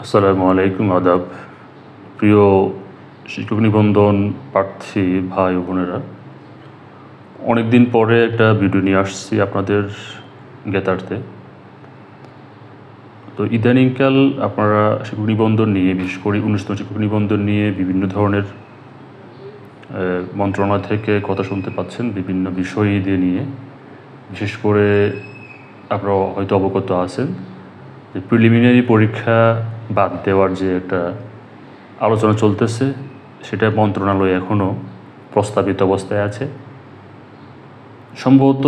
আসসালামু আলাইকুম আদাব। প্রিয় শিক্ষক নিবন্ধন প্রার্থী ভাই ও বোনেরা, অনেক দিন পরে একটা ভিডিও নিয়ে আসছি আপনাদের জ্ঞাতার্থে। তো ইদানিংকাল আপনারা শিক্ষক নিবন্ধন নিয়ে, বিশেষ করে 19তম শিক্ষক নিবন্ধন নিয়ে বিভিন্ন ধরনের মন্ত্রণালয় থেকে কথা শুনতে পাচ্ছেন বিভিন্ন বিষয় নিয়ে। বিশেষ করে আপনারা হয়তো অবগত আছেন যে প্রিলিমিনারি পরীক্ষা বাদ দেওয়ার যে একটা আলোচনা চলতেছে, সেটা মন্ত্রণালয় এখনও প্রস্তাবিত অবস্থায় আছে। সম্ভবত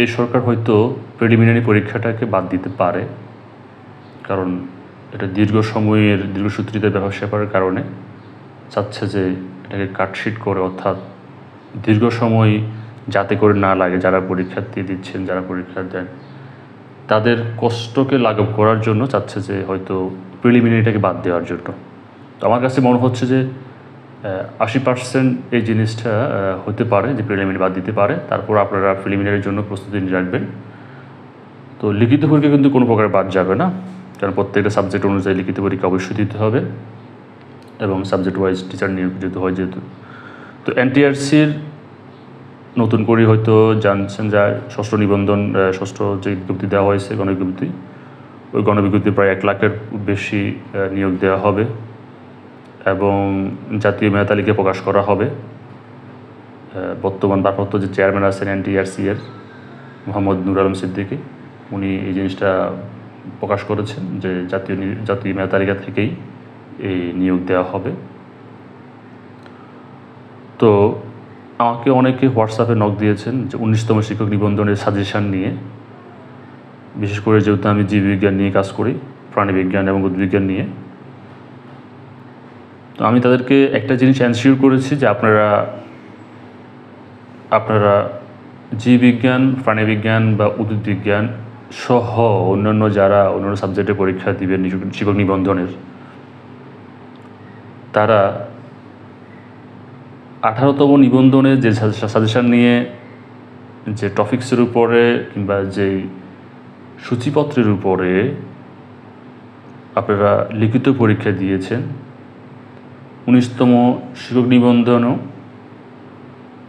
এই সরকার হয়তো প্রিলিমিনারি পরীক্ষাটাকে বাদ দিতে পারে, কারণ এটা দীর্ঘসূত্রিতার ব্যাপার স্যাপারের কারণে চাচ্ছে যে এটাকে কাটশিট করে, অর্থাৎ দীর্ঘ সময় যাতে করে না লাগে যারা পরীক্ষার্থী দিচ্ছেন, যারা পরীক্ষা দেন, তাদের কষ্টকে লাঘব করার জন্য চাচ্ছে যে হয়তো প্রিলিমিনারিটাকে বাদ দেওয়ার জন্য। তো আমার কাছে মনে হচ্ছে যে 80% এই জিনিসটা হতে পারে যে প্রিলিমিনারি বাদ দিতে পারে। তারপর আপনারা প্রিলিমিনারির জন্য প্রস্তুতি নিয়ে রাখবেন। তো লিখিত পরীক্ষা কিন্তু কোনো প্রকার বাদ যাবে না, কারণ প্রত্যেকটা সাবজেক্ট অনুযায়ী লিখিত পরীক্ষা অবশ্যই দিতে হবে এবং সাবজেক্ট ওয়াইজ টিচার নিয়োজিত হয় যেহেতু। তো এনটিআরসির নতুন করে হয়তো জানছেন যে ষষ্ঠ যে বিজ্ঞপ্তি দেওয়া হয়েছে, গণবিজ্ঞপ্তি, ওই গণবিজ্ঞপ্তি প্রায় 1 লাখের বেশি নিয়োগ দেওয়া হবে এবং জাতীয় মেধা তালিকা প্রকাশ করা হবে। বর্তমান ভারপ্রাপ্ত যে চেয়ারম্যান আছেন এনটিআরসি এর, মোহাম্মদ নূর আলম সিদ্দিকী, উনি এই জিনিসটা প্রকাশ করেছেন যে জাতীয় মেধা তালিকা থেকেই এই নিয়োগ দেওয়া হবে। তো আমাকে অনেকে হোয়াটসঅ্যাপে নক দিয়েছেন যে 19তম শিক্ষক নিবন্ধনের সাজেশান নিয়ে, বিশেষ করে যেহেতু আমি জীববিজ্ঞান নিয়ে কাজ করি, প্রাণীবিজ্ঞান এবং উদ্ভিজ্ঞান নিয়ে। তো আমি তাদেরকে একটা জিনিস এনশিওর করেছি যে আপনারা জীববিজ্ঞান, প্রাণীবিজ্ঞান বা উদ্ভিদবিজ্ঞান সহ অন্যান্য সাবজেক্টের পরীক্ষা দিবেন শিক্ষক নিবন্ধনের, তারা 18তম নিবন্ধনের যে সাজেশান নিয়ে যে টপিক্সের উপরে কিংবা যে সূচিপত্রের উপরে আপনারা লিখিত পরীক্ষা দিয়েছেন, 19তম শিক্ষক নিবন্ধনও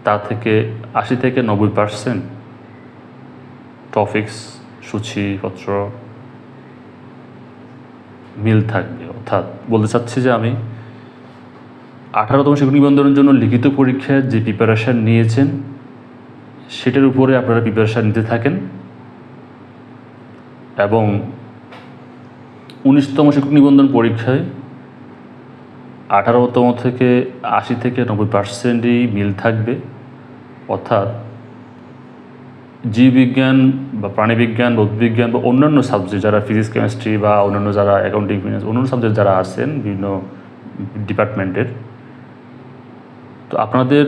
তা থেকে 80 থেকে 90% টপিক্স, সূচিপত্র মিল থাকবে। অর্থাৎ বলতে চাচ্ছি যে আমি 18তম শিক্ষক নিবন্ধনের জন্য লিখিত পরীক্ষার যে প্রিপারেশান নিয়েছেন, সেটার উপরে আপনারা প্রিপারেশান নিতে থাকেন এবং 19তম শিক্ষক নিবন্ধন পরীক্ষায় 18তম থেকে 80 থেকে 90%ই মিল থাকবে। অর্থাৎ জীববিজ্ঞান বা প্রাণীবিজ্ঞান বা উদ্ভিদবিজ্ঞান বা অন্যান্য সাবজেক্ট যারা ফিজিক্স, কেমিস্ট্রি বা অন্যান্য যারা অ্যাকাউন্টিং, ফিনান্স, অন্যান্য সাবজেক্ট যারা আছেন বিভিন্ন ডিপার্টমেন্টের, তো আপনাদের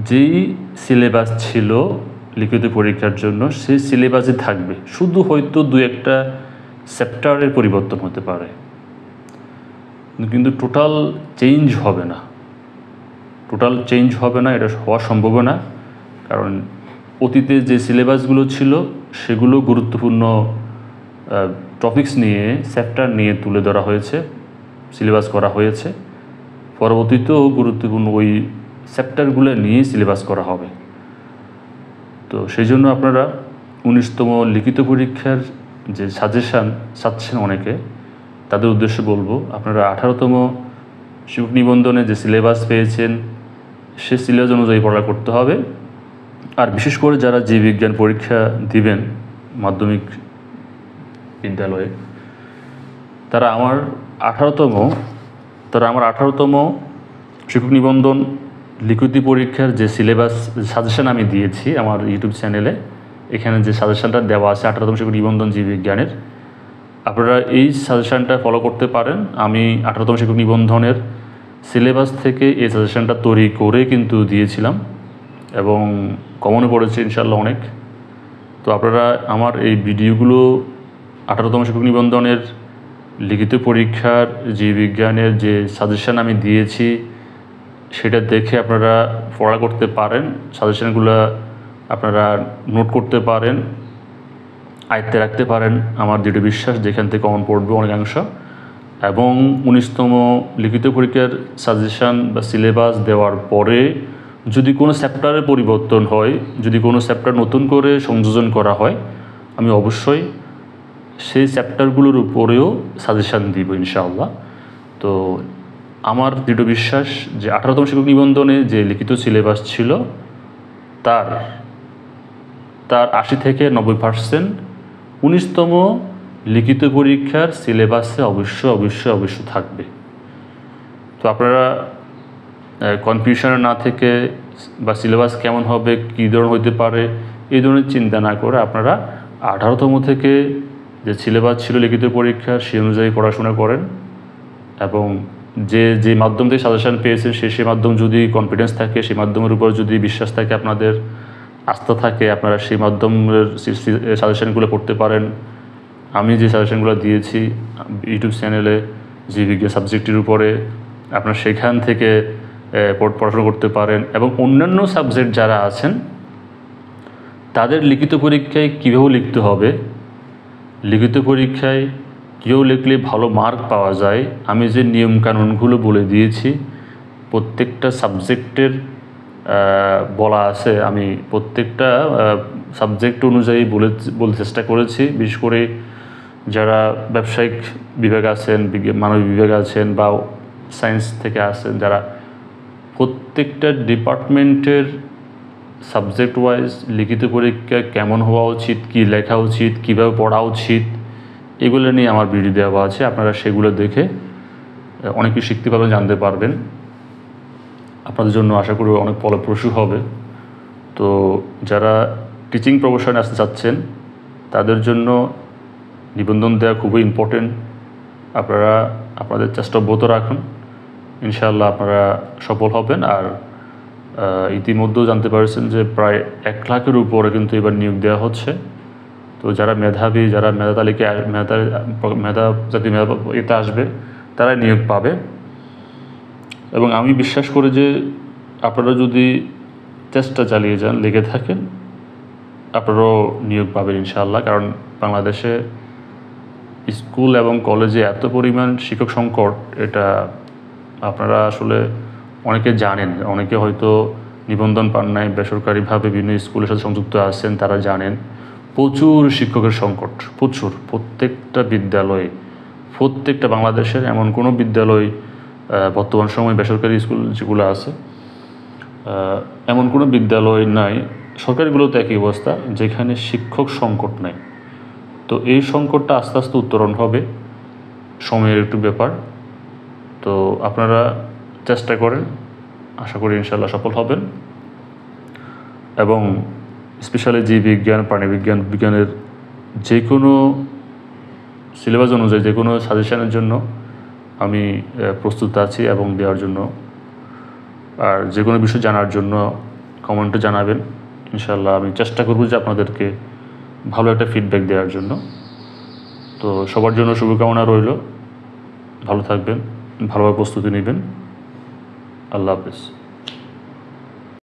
যেই সিলেবাস ছিল লিখিত পরীক্ষার জন্য সেই সিলেবাসই থাকবে, শুধু হয়তো 2-1টা চ্যাপ্টারের পরিবর্তন হতে পারে, কিন্তু টোটাল চেঞ্জ হবে না। এটা হওয়া সম্ভব না, কারণ অতীতে যে সিলেবাসগুলো ছিল সেগুলো গুরুত্বপূর্ণ টপিকস নিয়ে, চ্যাপ্টার নিয়ে তুলে ধরা হয়েছে, সিলেবাস করা হয়েছে। পরবর্তীতেও গুরুত্বপূর্ণ ওই চ্যাপ্টারগুলো নিয়ে সিলেবাস করা হবে। তো সেই জন্য আপনারা 19তম লিখিত পরীক্ষার যে সাজেশান চাচ্ছেন অনেকে, তাদের উদ্দেশ্যে বলবো আপনারা 18তম শিক্ষক নিবন্ধনে যে সিলেবাস পেয়েছেন সে সিলেবাস অনুযায়ী পড়া করতে হবে। আর বিশেষ করে যারা জীববিজ্ঞান পরীক্ষা দিবেন মাধ্যমিক বিদ্যালয়ে, তারা আমার 18তম শিক্ষক নিবন্ধন লিখিত পরীক্ষার যে সিলেবাস সাজেশান আমি দিয়েছি আমার ইউটিউব চ্যানেলে, এখানে যে সাজেশানটা দেওয়া আছে 18তম শিক্ষক নিবন্ধন জীববিজ্ঞানের, আপনারা এই সাজেশানটা ফলো করতে পারেন। আমি 18তম শিক্ষক নিবন্ধনের সিলেবাস থেকে এই সাজেশানটা তৈরি করে কিন্তু দিয়েছিলাম এবং কমনে পড়েছে ইনশাল্লাহ অনেক। তো আপনারা আমার এই ভিডিওগুলো 18তম শিক্ষক নিবন্ধনের লিখিত পরীক্ষার জীববিজ্ঞানের যে সাজেশান আমি দিয়েছি সেটা দেখে আপনারা পড়া করতে পারেন, সাজেশানগুলো আপনারা নোট করতে পারেন আয়ত্তে রাখতে পারেন আমার দৃঢ় বিশ্বাস, যেখান থেকে কমন পড়বে অনেকাংশ। এবং 19তম লিখিত পরীক্ষার সাজেশান বা সিলেবাস দেওয়ার পরে যদি কোনো চ্যাপ্টারের পরিবর্তন হয়, যদি কোনো চ্যাপ্টার নতুন করে সংযোজন করা হয়, আমি অবশ্যই সেই চ্যাপ্টারগুলোর উপরেও সাজেশান দিব ইনশাআল্লাহ। তো আমার দৃঢ় বিশ্বাস যে 18তম শিক্ষক নিবন্ধনে যে লিখিত সিলেবাস ছিল তার 80 থেকে 90% 19তম লিখিত পরীক্ষার সিলেবাসে অবশ্যই থাকবে। তো আপনারা কনফিউশনে না থেকে বা সিলেবাস কেমন হবে, কী ধরনের হতে পারে, এই ধরনের চিন্তা না করে আপনারা 18তম থেকে যে সিলেবাস ছিল লিখিত পরীক্ষা সেই অনুযায়ী পড়াশোনা করেন। এবং যে মাধ্যম থেকে সাজেশান পেয়েছেন সেই মাধ্যম যদি কনফিডেন্স থাকে, সেই মাধ্যমের উপর যদি বিশ্বাস থাকে, আপনাদের আস্থা থাকে, আপনারা সেই মাধ্যমের সাজেশানগুলো পড়তে পারেন। আমি যে সাজেশানগুলো দিয়েছি ইউটিউব চ্যানেলে জীববিজ্ঞান সাবজেক্টের উপরে, আপনারা সেখান থেকে পড়াশোনা করতে পারেন। এবং অন্যান্য সাবজেক্ট যারা আছেন তাদের লিখিত পরীক্ষায় কীভাবে লিখতে হবে, লিখিত পরীক্ষায় কীভাবে লিখলে ভালো মার্ক পাওয়া যায়, আমি যে নিয়মকানুনগুলো বলে দিয়েছি প্রত্যেকটা সাবজেক্টের বলা আছে। আমি প্রত্যেকটা সাবজেক্ট অনুযায়ী বলতে চেষ্টা করেছি। বিশেষ করে যারা ব্যবসায়িক বিভাগ আছেন, মানবিক বিভাগ আছেন বা সায়েন্স থেকে আছেন, যারা প্রত্যেকটা ডিপার্টমেন্টের সাবজেক্ট ওয়াইজ লিখিত পরীক্ষা কেমন হওয়া উচিত, কী লেখা উচিত, কীভাবে পড়া উচিত, এগুলো নিয়ে আমার ভিডিও দেওয়া আছে। আপনারা সেগুলো দেখে অনেক কিছু শিখতে পারবেন, জানতে পারবেন। আপনাদের জন্য আশা করি অনেক ফলপ্রসূ হবে। তো যারা টিচিং প্রফেশনে আসতে চাচ্ছেন তাদের জন্য নিবন্ধন দেওয়া খুবই ইম্পর্টেন্ট। আপনারা আপনাদের চেষ্টা অব্যাহত রাখুন, ইনশাআল্লাহ আপনারা সফল হবেন। আর ইতিমধ্যেও জানতে পারছেন যে প্রায় 1 লাখের উপরে কিন্তু এবার নিয়োগ দেওয়া হচ্ছে। তো যারা মেধাবী, যারা মেধা তালিকায় এতে আসবে তারা নিয়োগ পাবে। এবং আমি বিশ্বাস করি যে আপনারা যদি চেষ্টা চালিয়ে যান, লেগে থাকেন, আপনারাও নিয়োগ পাবেন ইনশাআল্লাহ। কারণ বাংলাদেশে স্কুল এবং কলেজে এত পরিমাণ শিক্ষক সংকট, এটা আপনারা আসলে অনেকে জানেন, অনেকে হয়তো নিবন্ধন পান নাই, বেসরকারিভাবে বিভিন্ন স্কুলের সাথে সংযুক্ত আছেন, তারা জানেন প্রচুর শিক্ষকের সংকট, প্রচুর। প্রত্যেকটা বিদ্যালয়ে, প্রত্যেকটা বাংলাদেশের এমন কোনো বিদ্যালয় বর্তমান সময়ে বেসরকারি স্কুল যেগুলো আছে এমন কোনো বিদ্যালয় নাই, সরকারিগুলোতে একই অবস্থা, যেখানে শিক্ষক সংকট নাই। তো এই সংকটটা আস্তে আস্তে উত্তরণ হবে, সময়ের একটু ব্যাপার। তো আপনারা চেষ্টা করেন, আশা করি ইনশাআল্লাহ সফল হবেন। এবং স্পেশালি জীববিজ্ঞান, প্রাণীবিজ্ঞান, বিজ্ঞানের যে কোনো সিলেবাস অনুযায়ী যে কোনো সাজেশানের জন্য আমি প্রস্তুত আছি এবং দেওয়ার জন্য। আর যে কোনো বিষয় জানার জন্য কমেন্টে জানাবেন, ইনশাআল্লাহ আমি চেষ্টা করব যে আপনাদেরকে ভালো একটা ফিডব্যাক দেওয়ার জন্য। তো সবার জন্য শুভকামনা রইল, ভালো থাকবেন, ভালোভাবে প্রস্তুতি নেবেন। আল্লাহ হাফেজ।